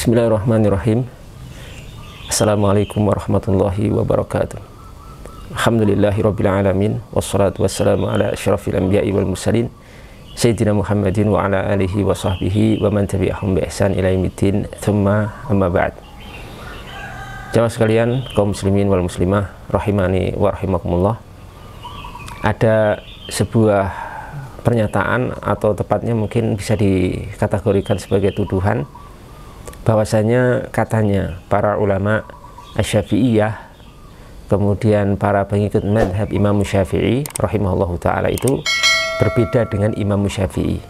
Bismillahirrahmanirrahim. Assalamualaikum warahmatullahi wabarakatuh. Alhamdulillahirabbil alamin wassalatu wassalamu ala asyrafil anbiya'i wal mursalin sayyidina Muhammadin wa ala alihi wa sahbihi wa man tabi'ahum bi ihsan ila yaumiddin. Tsumma amma ba'd. Jamaah sekalian, kaum muslimin wal muslimah rahimani wa rahimakumullah. Ada sebuah pernyataan atau tepatnya mungkin bisa dikategorikan sebagai tuduhan bahwasanya katanya para ulama Asy-Syafi'iyah, kemudian para pengikut madhab Imam Syafi'i rahimahullahu ta'ala itu berbeda dengan Imam Syafi'i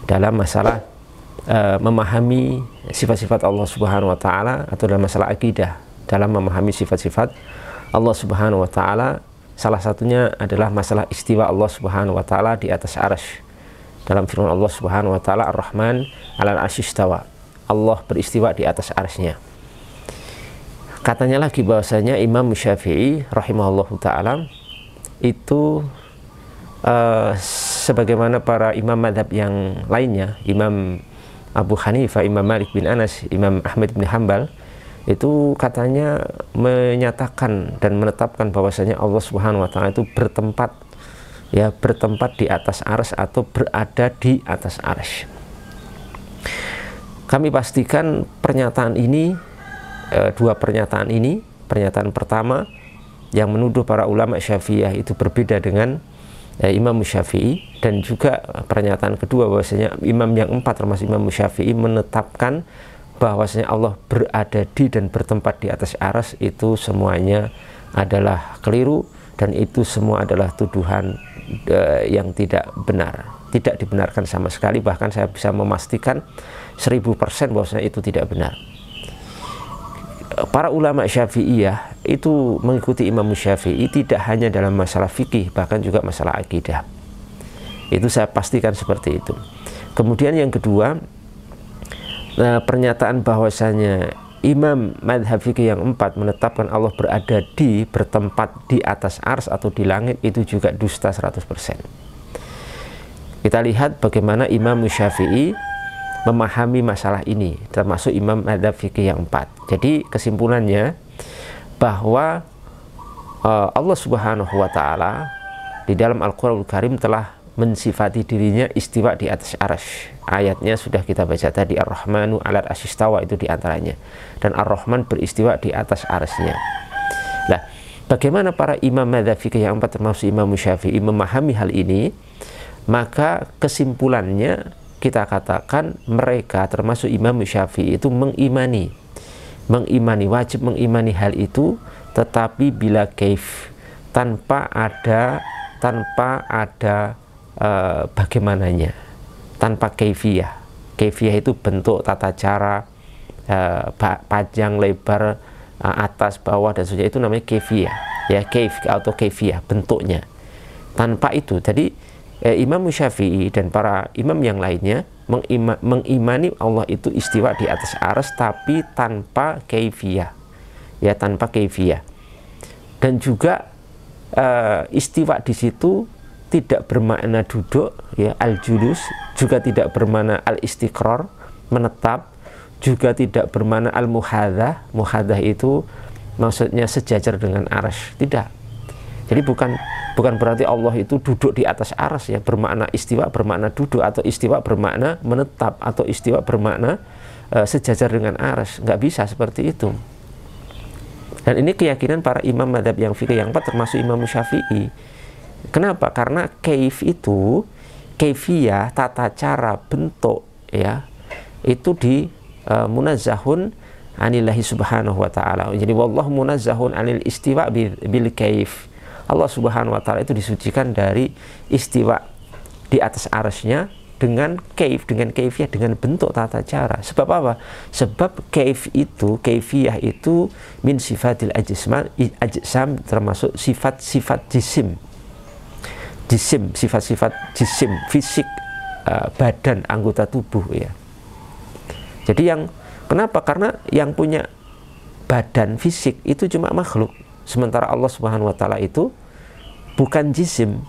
dalam masalah memahami sifat-sifat Allah Subhanahu wa ta'ala, atau dalam masalah akidah, dalam memahami sifat-sifat Allah Subhanahu wa ta'ala. Salah satunya adalah masalah istiwa Allah Subhanahu wa ta'ala di atas arsy. Dalam firman Allah Subhanahu wa ta'ala, Ar-Rahman 'alal 'arsy istawa, Allah beristiwa di atas arsy-Nya. Katanya lagi bahwasanya Imam Syafi'i rahimahullahu ta'ala itu sebagaimana para imam madhab yang lainnya, Imam Abu Hanifah, Imam Malik bin Anas, Imam Ahmad bin Hanbal, itu katanya menyatakan dan menetapkan bahwasanya Allah Subhanahu wa ta'ala itu bertempat di atas arsy atau berada di atas arsy. Kami pastikan pernyataan ini, dua pernyataan ini, pernyataan pertama yang menuduh para ulama Syafi'iyah itu berbeda dengan Imam Syafi'i, dan juga pernyataan kedua bahwasanya imam yang empat termasuk Imam Syafi'i menetapkan bahwasanya Allah berada di dan bertempat di atas arsy, itu semuanya adalah keliru dan itu semua adalah tuduhan yang tidak benar, tidak dibenarkan sama sekali. Bahkan saya bisa memastikan 1000% bahwasanya itu tidak benar. Para ulama Syafi'iyah itu mengikuti Imam Syafi'i tidak hanya dalam masalah fikih, bahkan juga masalah akidah. Itu saya pastikan seperti itu. Kemudian yang kedua, pernyataan bahwasanya imam madhab fikih yang empat menetapkan Allah berada di, bertempat di atas arsy atau di langit, itu juga dusta 100%. Kita lihat bagaimana Imam Syafi'i memahami masalah ini, termasuk imam madhab fikih yang empat. Jadi kesimpulannya bahwa Allah Subhanahu wa ta'ala di dalam Al-Quranul Karim telah mensifati dirinya istiwa di atas arsy. Ayatnya sudah kita baca tadi, Ar-Rahmanu 'alal 'arsy istawa, itu diantaranya. Dan Ar-Rahman beristiwa di atas arsy-Nya. Nah, bagaimana para imam madhab fikih yang empat termasuk Imam Syafi'i memahami hal ini? Maka kesimpulannya kita katakan mereka termasuk Imam Syafi'i itu mengimani, wajib mengimani hal itu, tetapi bila kaif, tanpa ada bagaimananya, tanpa kaifiyah. Kaifiyah itu bentuk, tata cara, panjang, lebar, atas, bawah, dan sebagainya, itu namanya kaifiyah. Ya, kaif atau kaifiyah, bentuknya. Tanpa itu, jadi Imam Syafi'i dan para imam yang lainnya mengimani Allah itu istiwa di atas arsy, tapi tanpa kaifiyah, ya, tanpa kaifiyah. Dan juga istiwa di situ tidak bermakna duduk, ya, al-julus, juga tidak bermakna al-istiqrar, menetap, juga tidak bermakna al-muhadzah. Muhadzah itu maksudnya sejajar dengan arsy, tidak. Jadi bukan berarti Allah itu duduk di atas arsy, ya, bermakna istiwa bermakna duduk, atau istiwa bermakna menetap, atau istiwa bermakna sejajar dengan arsy. Nggak bisa seperti itu. Dan ini keyakinan para imam madhab yang fikih yang empat termasuk Imam Syafi'i. Kenapa? Karena kaif itu, kaifiyah, tata cara, bentuk, ya, itu di munazzahun anillahi subhanahu wa ta'ala. Jadi wallahu munazzahun anil istiwa bil kaif. Allah Subhanahu wa ta'ala itu disucikan dari istiwa di atas arsy-Nya dengan kaif, dengan kaifiyah, dengan bentuk, tata cara. Sebab apa? Sebab kaif itu, kaifiyah itu min sifatil ajsam, termasuk sifat-sifat jisim, sifat-sifat jisim, fisik, badan, anggota tubuh, ya. Jadi kenapa? Karena yang punya badan fisik itu cuma makhluk, sementara Allah Subhanahu wa ta'ala itu bukan jisim.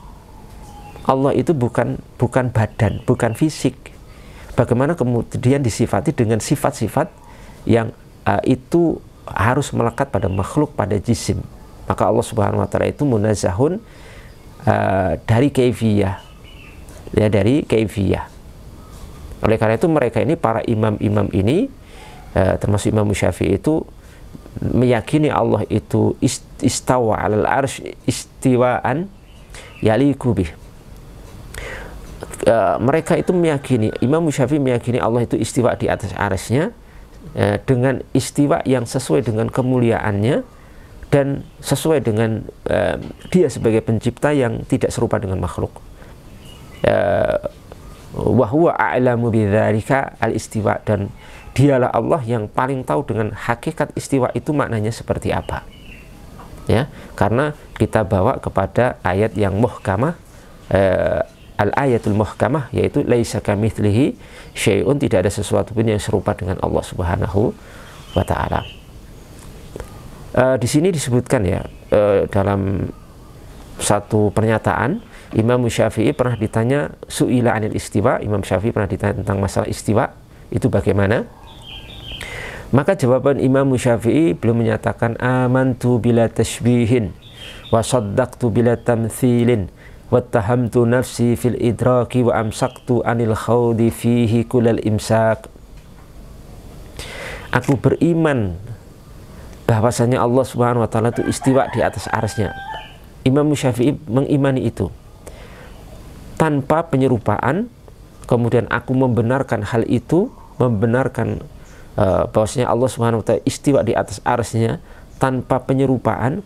Allah itu bukan badan, bukan fisik. Bagaimana kemudian disifati dengan sifat-sifat yang itu harus melekat pada makhluk, pada jisim. Maka Allah Subhanahu wa taala itu munazzahun dari kaifiyah, ya, dari kaifiyah. Oleh karena itu mereka ini, para imam-imam ini, termasuk Imam Syafi'i, itu meyakini Allah itu istawa 'alal arsy istiwaan yaliku bih. Mereka itu meyakini, Imam Syafi'i meyakini Allah itu istiwa di atas arsy-Nya dengan istiwa yang sesuai dengan kemuliaannya dan sesuai dengan dia sebagai pencipta yang tidak serupa dengan makhluk. Wa huwa a'lamu bidzalika al-istiwa, dan dialah Allah yang paling tahu dengan hakikat istiwa itu maknanya seperti apa. Ya, karena kita bawa kepada ayat yang muhkamah, al-ayatul muhkamah, yaitu laisa kamitslihi syai'un, tidak ada sesuatu pun yang serupa dengan Allah Subhanahu wa taala. Di sini disebutkan, ya, dalam satu pernyataan, Imam Syafi'i pernah ditanya su'ila anil istiwa, Imam Syafi'i pernah ditanya tentang masalah istiwa itu bagaimana. Maka jawaban Imam Syafi'i belum menyatakan amantu bila tashbihin wa saddaqtu bila tamthilin wattahamtu nafsi fil idraki wa amsaktu anil khawdi fihi kulal imsak. Aku beriman bahwasanya Allah Subhanahu wa taala itu istiwa di atas arsy-Nya. Imam Syafi'i mengimani itu tanpa penyerupaan. Kemudian aku membenarkan hal itu, membenarkan bahwasanya Allah Subhanahu wa taala istiwa di atas arsy-Nya tanpa penyerupaan.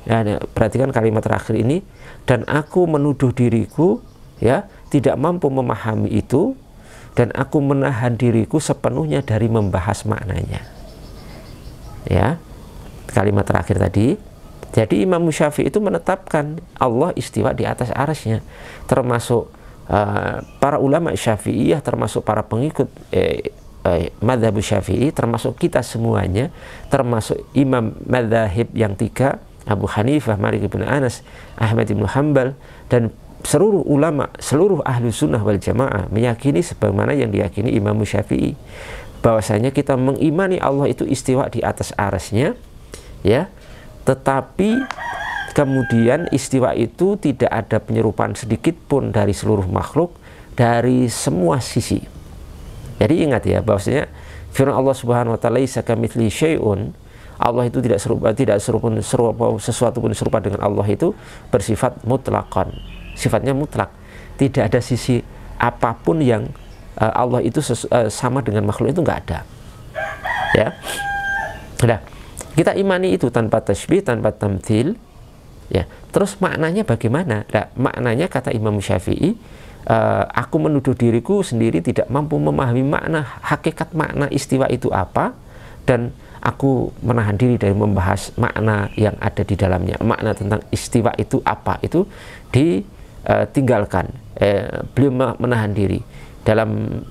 Ya, perhatikan kalimat terakhir ini, dan aku menuduh diriku, ya, tidak mampu memahami itu, dan aku menahan diriku sepenuhnya dari membahas maknanya. Ya, kalimat terakhir tadi. Jadi Imam Syafi'i itu menetapkan Allah istiwa di atas arsy-Nya, termasuk para ulama Syafi'iyah, termasuk para pengikut mazhab Syafi'i, termasuk kita semuanya, termasuk imam mazhab yang tiga, Abu Hanifah, Malik bin Anas, Ahmad bin Hanbal, dan seluruh ulama, seluruh ahlu sunnah wal jamaah meyakini sebagaimana yang diyakini Imam Syafi'i, bahwasanya kita mengimani Allah itu istiwa di atas arsy-Nya, ya, tetapi kemudian istiwa itu tidak ada penyerupaan sedikit pun dari seluruh makhluk, dari semua sisi. Jadi ingat, ya, bahwasanya firman Allah Subhanahu wa taala laisa kamitslihi syai'un, Allah itu tidak serupa sesuatu pun serupa dengan Allah, itu bersifat mutlaqan, sifatnya mutlak, tidak ada sisi apapun yang Allah itu sama dengan makhluk, itu nggak ada. Ya, nah, kita imani itu tanpa tasbih, tanpa tamthil. Ya, terus maknanya bagaimana? Nah, maknanya kata Imam Syafi'i, aku menuduh diriku sendiri tidak mampu memahami makna, hakikat makna istiwa itu apa, dan aku menahan diri dari membahas makna yang ada di dalamnya. Makna tentang istiwa itu apa, itu ditinggalkan. Beliau menahan diri. Dalam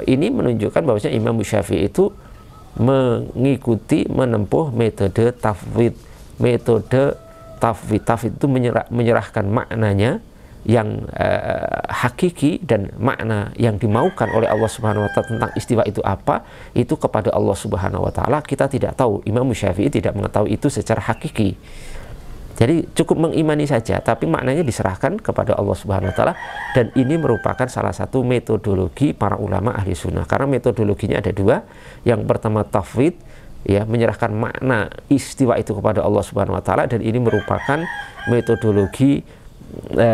ini menunjukkan bahwasanya Imam Syafi'i itu mengikuti, menempuh metode tafwid. Metode tafwid itu menyerahkan maknanya yang hakiki dan makna yang dimaukan oleh Allah Subhanahu wa taala tentang istiwa itu apa, itu kepada Allah Subhanahu wa taala. Kita tidak tahu, Imam Syafi'i tidak mengetahui itu secara hakiki. Jadi cukup mengimani saja, tapi maknanya diserahkan kepada Allah Subhanahu wa taala, dan ini merupakan salah satu metodologi para ulama ahli sunnah. Karena metodologinya ada dua. Yang pertama tafwid, ya, menyerahkan makna istiwa itu kepada Allah Subhanahu wa taala, dan ini merupakan metodologi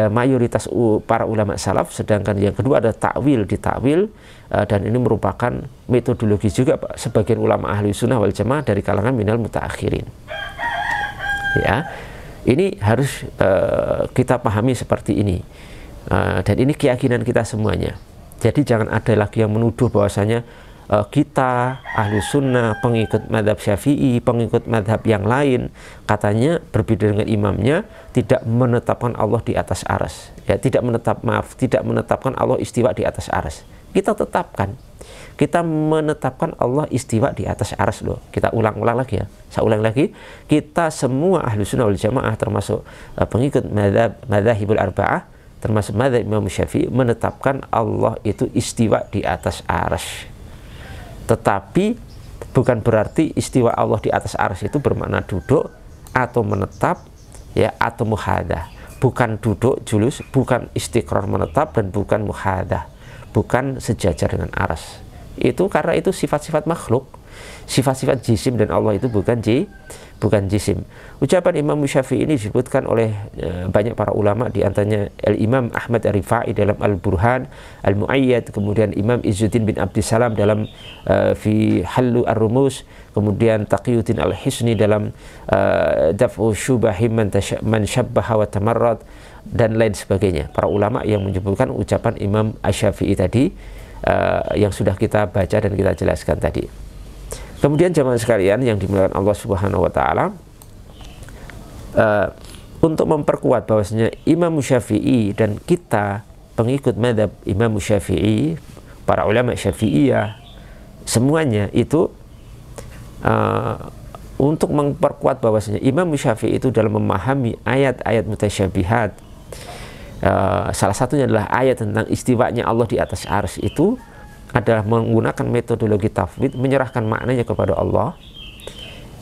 mayoritas para ulama salaf. Sedangkan yang kedua ada takwil, ditakwil, dan ini merupakan metodologi juga sebagian ulama ahli sunnah wal jamaah dari kalangan minal mutaakhirin. Ya, ini harus kita pahami seperti ini, dan ini keyakinan kita semuanya. Jadi jangan ada lagi yang menuduh bahwasanya kita ahlu sunnah, pengikut madhab Syafi'i, pengikut madhab yang lain, katanya berbeda dengan imamnya, tidak menetapkan Allah di atas arsy, ya, tidak menetapkan Allah istiwa di atas arsy. Kita tetapkan, kita menetapkan Allah istiwa di atas arsy loh. Kita ulang-ulang lagi, ya, saya ulang lagi, kita semua ahlu sunnah wal jamaah, termasuk pengikut madzhabul arba'ah, termasuk madzhab Imam Syafi'i, menetapkan Allah itu istiwa di atas arsy. Tetapi Bukan berarti istiwa Allah di atas arsy itu bermakna duduk atau menetap, ya, atau muhadah. Bukan duduk julus, bukan istiqrar menetap, dan bukan muhadah, bukan sejajar dengan arsy. Itu karena itu sifat-sifat makhluk, sifat-sifat jisim, dan Allah itu bukan jisim. Ucapan Imam Syafi'i ini disebutkan oleh banyak para ulama, di antaranya Imam Ahmad Ar-Rifai dalam Al-Burhan Al-Mu'ayyad, kemudian Imam Izzuddin bin Abdissalam dalam fi Hallu Ar-Rumus, kemudian Taqiyuddin Al-Hisni dalam Daf'u Syubahim Man Syabbaha wa Tamarrad, dan lain sebagainya. Para ulama yang menyebutkan ucapan Imam Asy-Syafi'i tadi yang sudah kita baca dan kita jelaskan tadi. Kemudian jamaah sekalian yang dimuliakan Allah Subhanahu wa taala, untuk memperkuat bahwasanya Imam Syafi'i dan kita pengikut mazhab Imam Syafi'i, para ulama Syafi'iyah, semuanya itu untuk memperkuat bahwasanya Imam Syafi'i itu dalam memahami ayat-ayat mutasyabihat, salah satunya adalah ayat tentang istiwanya Allah di atas arsy, itu adalah menggunakan metodologi tafwid, menyerahkan maknanya kepada Allah,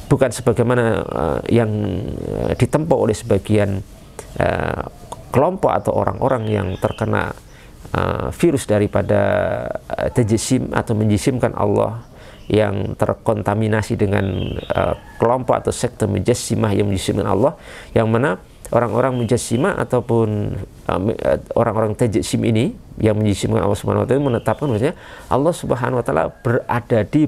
bukan sebagaimana yang ditempuh oleh sebagian kelompok atau orang-orang yang terkena virus daripada tajsim atau menjisimkan Allah, yang terkontaminasi dengan kelompok atau sekte mujassimah yang menjisimkan Allah, yang mana orang-orang mujassimah ataupun orang-orang tajsim ini yang menjisimkan Allah Subhanahu wa taala menetapkan bahwasanya Allah Subhanahu wa taala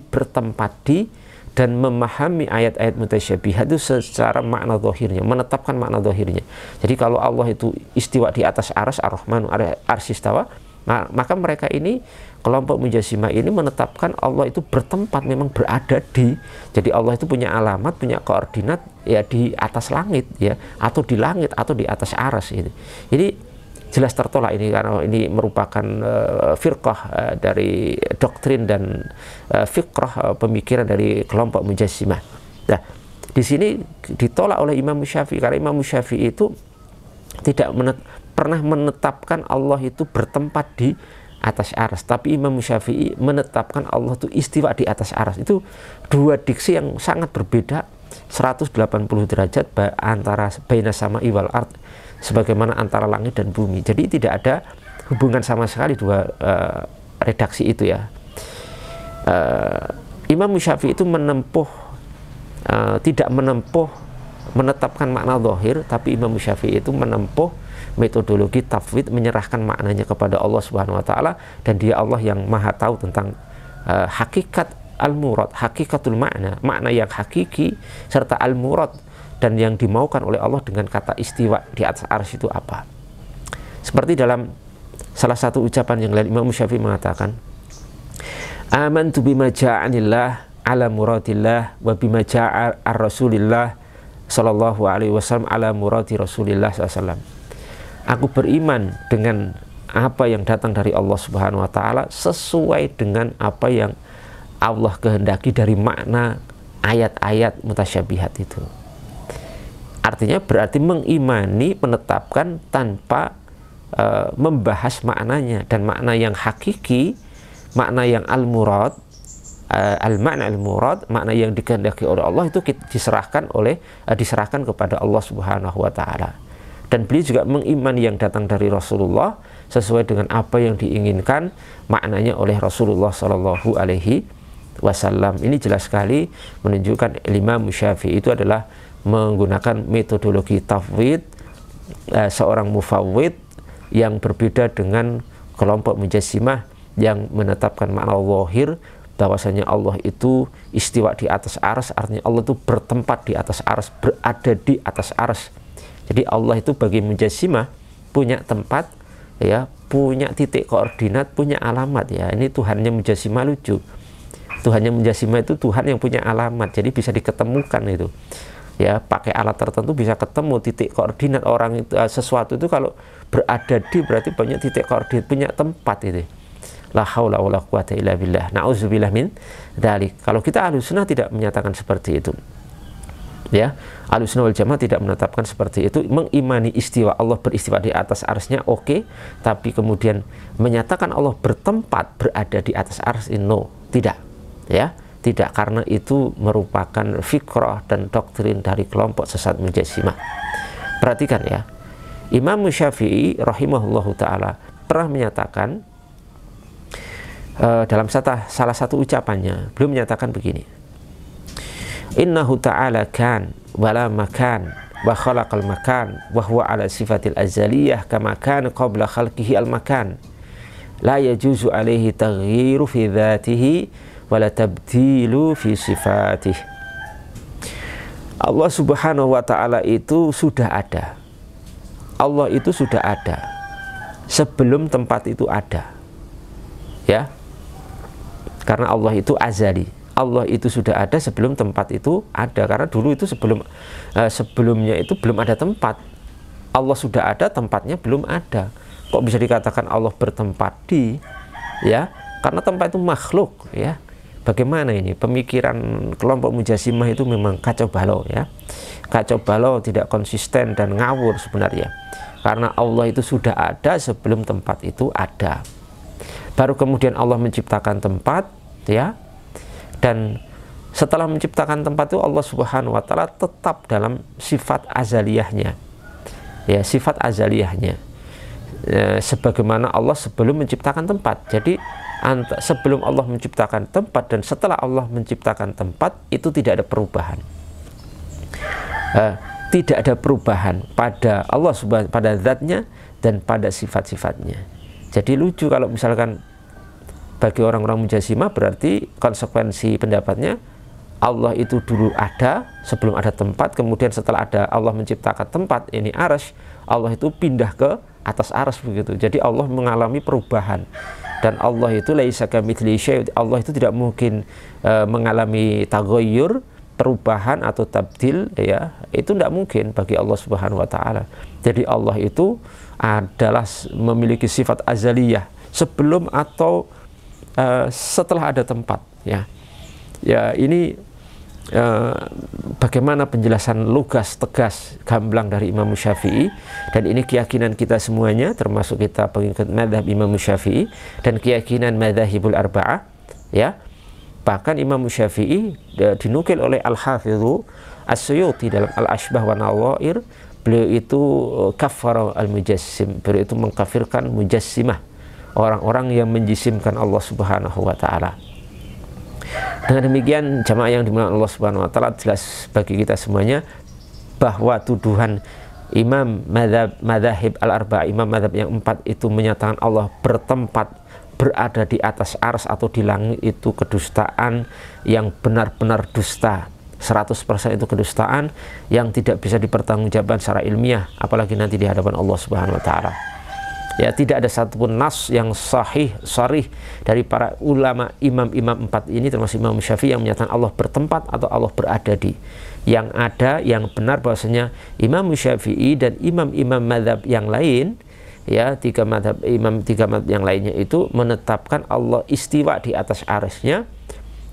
bertempat di dan memahami ayat-ayat mutasyabihat itu secara makna zahirnya, menetapkan makna zahirnya. Jadi kalau Allah itu istiwa di atas arsy, Ar-Rahmanu 'alal arsy istawa, maka mereka ini, kelompok mujassimah ini, menetapkan Allah itu bertempat, memang berada di. Jadi Allah itu punya alamat, punya koordinat, ya, di atas langit, ya, atau di langit, atau di atas arsy ini. Jadi jelas tertolak ini, karena ini merupakan firqah dari doktrin dan fikrah pemikiran dari kelompok mujassimah. Nah, di sini ditolak oleh Imam Syafi'i, karena Imam Syafi'i itu tidak pernah menetapkan Allah itu bertempat di atas arsy, tapi Imam Syafi'i menetapkan Allah itu istiwa di atas arsy. Itu dua diksi yang sangat berbeda, 180 derajat antara baina sama'i wal ard, sebagaimana antara langit dan bumi. Jadi tidak ada hubungan sama sekali dua redaksi itu, ya. Imam Syafi'i itu tidak menempuh menetapkan makna zahir, tapi Imam Syafi'i itu menempuh metodologi tafwid, menyerahkan maknanya kepada Allah Subhanahu wa taala, dan Dia Allah yang Maha tahu tentang hakikat al-murad, hakikatul makna yang hakiki, serta al-murad, dan yang dimaukan oleh Allah dengan kata istiwa di atas arsy itu apa. Seperti dalam salah satu ucapan yang lain, Imam Syafi'i mengatakan, amantu bima ja'anillah ala muradillah wa bima ja'a ar-rasulillah sallallahu alaihi wasallam ala muradi rasulillah sallallahu. Aku beriman dengan apa yang datang dari Allah Subhanahu wa taala sesuai dengan apa yang Allah kehendaki dari makna ayat-ayat mutasyabihat itu. Artinya berarti mengimani, menetapkan tanpa membahas maknanya, dan makna yang hakiki, makna yang al-murad, al-makna al-murad, makna yang dikehendaki oleh Allah itu diserahkan kepada Allah Subhanahu wa taala. Dan beliau juga mengimani yang datang dari Rasulullah sesuai dengan apa yang diinginkan maknanya oleh Rasulullah Shallallahu alaihi wasallam. Ini jelas sekali menunjukkan Imam Syafi'i itu adalah menggunakan metodologi tafwid, seorang mufawwid yang berbeda dengan kelompok mujassimah yang menetapkan makna zahir, bahwasanya Allah itu istiwa di atas arsy, artinya Allah itu bertempat di atas arsy, berada di atas arsy. Jadi Allah itu bagi mujassimah punya tempat, ya, punya titik koordinat, punya alamat, ya. Ini Tuhannya mujassimah lucu. Tuhannya mujassimah itu Tuhan yang punya alamat, jadi bisa diketemukan itu. Ya, pakai alat tertentu bisa ketemu titik koordinat orang itu, sesuatu itu kalau berada di, berarti punya titik koordinat, punya tempat itu. La haula wala quwata illa billah. Nauzubillah min dzalik. Kalau kita Ahlussunnah tidak menyatakan seperti itu. Ya, Ahlussunnah wal Jamaah tidak menetapkan seperti itu, mengimani istiwa Allah beristiwa di atas arsy-nya oke, tapi kemudian menyatakan Allah bertempat, berada di atas arsy, no, tidak. Ya, Tidak, karena itu merupakan fikrah dan doktrin dari kelompok sesat Mujassimah. Perhatikan ya, Imam Syafi'i rahimahullahu ta'ala pernah menyatakan dalam salah satu ucapannya, beliau menyatakan begini: innahu ta'ala kan wala makan wa khalaqal makan wa huwa ala sifatil azaliyah kama kana qabla khalqihi al makan la yajuzu alaihi taghyiru fi dhatihi wala tabdilu fi sifatih. Allah subhanahu wa ta'ala itu sudah ada. Allah itu sudah ada sebelum tempat itu ada, ya, karena Allah itu azali. Allah itu sudah ada sebelum tempat itu ada, karena dulu itu sebelumnya itu belum ada tempat. Allah sudah ada, tempatnya belum ada. Kok bisa dikatakan Allah bertempat di, ya, karena tempat itu makhluk, ya. Bagaimana ini? Pemikiran kelompok Mujassimah itu memang kacau balau, ya. Kacau balau, tidak konsisten dan ngawur sebenarnya. Karena Allah itu sudah ada sebelum tempat itu ada. Baru kemudian Allah menciptakan tempat, ya. Dan setelah menciptakan tempat itu Allah Subhanahu wa ta'ala tetap dalam sifat azaliyahnya. Ya, sifat azaliyahnya. Sebagaimana Allah sebelum menciptakan tempat. Jadi sebelum Allah menciptakan tempat dan setelah Allah menciptakan tempat itu tidak ada perubahan. Tidak ada perubahan pada Allah pada zatnya dan pada sifat-sifatnya. Jadi lucu kalau misalkan bagi orang-orang Mujassimah, berarti konsekuensi pendapatnya Allah itu dulu ada sebelum ada tempat, kemudian setelah ada Allah menciptakan tempat, ini arsy, Allah itu pindah ke atas arsy begitu. Jadi Allah mengalami perubahan. Dan Allah itu laisa kamitslihi syai', Allah itu tidak mungkin mengalami taghayyur, perubahan atau tabdil, ya. Itu tidak mungkin bagi Allah Subhanahu wa taala. Jadi Allah itu adalah memiliki sifat azaliyah sebelum atau setelah ada tempat, ya. Ya, ini bagaimana penjelasan lugas, tegas, gamblang dari Imam Syafi'i, dan ini keyakinan kita semuanya, termasuk kita pengikut mazhab Imam Syafi'i dan keyakinan madzhabul arba'ah, ya. Bahkan Imam Syafi'i dinukil oleh Al-Hafidhu As-Suyuti dalam Al-Ashbah wa Nawair, beliau itu kafara al-mujassim, beliau itu mengkafirkan mujassimah, orang-orang yang menjisimkan Allah Subhanahu wa ta'ala. Dengan demikian, jamaah yang dimuliakan Allah Subhanahu wa ta'ala, jelas bagi kita semuanya bahwa tuduhan Imam Madzhab al-Arba'ah, Imam Madzhab yang 4 itu menyatakan Allah bertempat, berada di atas ars atau di langit, itu kedustaan yang benar-benar dusta. 100% itu kedustaan yang tidak bisa dipertanggungjawabkan secara ilmiah, apalagi nanti di hadapan Allah Subhanahu wa ta'ala. Ya, tidak ada satupun nas yang sharih dari para ulama imam-imam 4 ini, termasuk Imam Syafi'i, yang menyatakan Allah bertempat atau Allah berada di. Yang ada, yang benar bahwasanya Imam Syafi'i dan imam-imam mazhab yang lain, ya, tiga mazhab yang lainnya itu menetapkan Allah istiwa di atas arsy-Nya,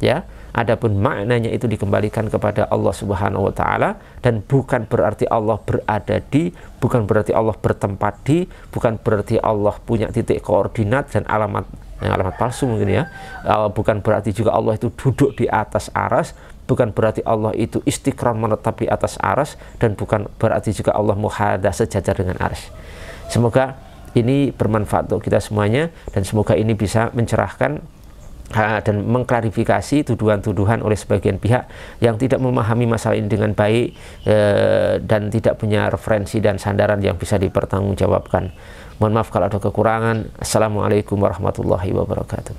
ya. Adapun maknanya itu dikembalikan kepada Allah Subhanahu wa ta'ala, dan bukan berarti Allah berada di, bukan berarti Allah bertempat di, bukan berarti Allah punya titik koordinat dan alamat palsu mungkin, ya. Bukan berarti juga Allah itu duduk di atas arsy, bukan berarti Allah itu istiqrar menetap di atas arsy, dan bukan berarti juga Allah muhadah sejajar dengan arsy. Semoga ini bermanfaat untuk kita semuanya, dan semoga ini bisa mencerahkan dan mengklarifikasi tuduhan-tuduhan oleh sebagian pihak yang tidak memahami masalah ini dengan baik, dan tidak punya referensi dan sandaran yang bisa dipertanggungjawabkan. Mohon maaf kalau ada kekurangan. Assalamualaikum warahmatullahi wabarakatuh.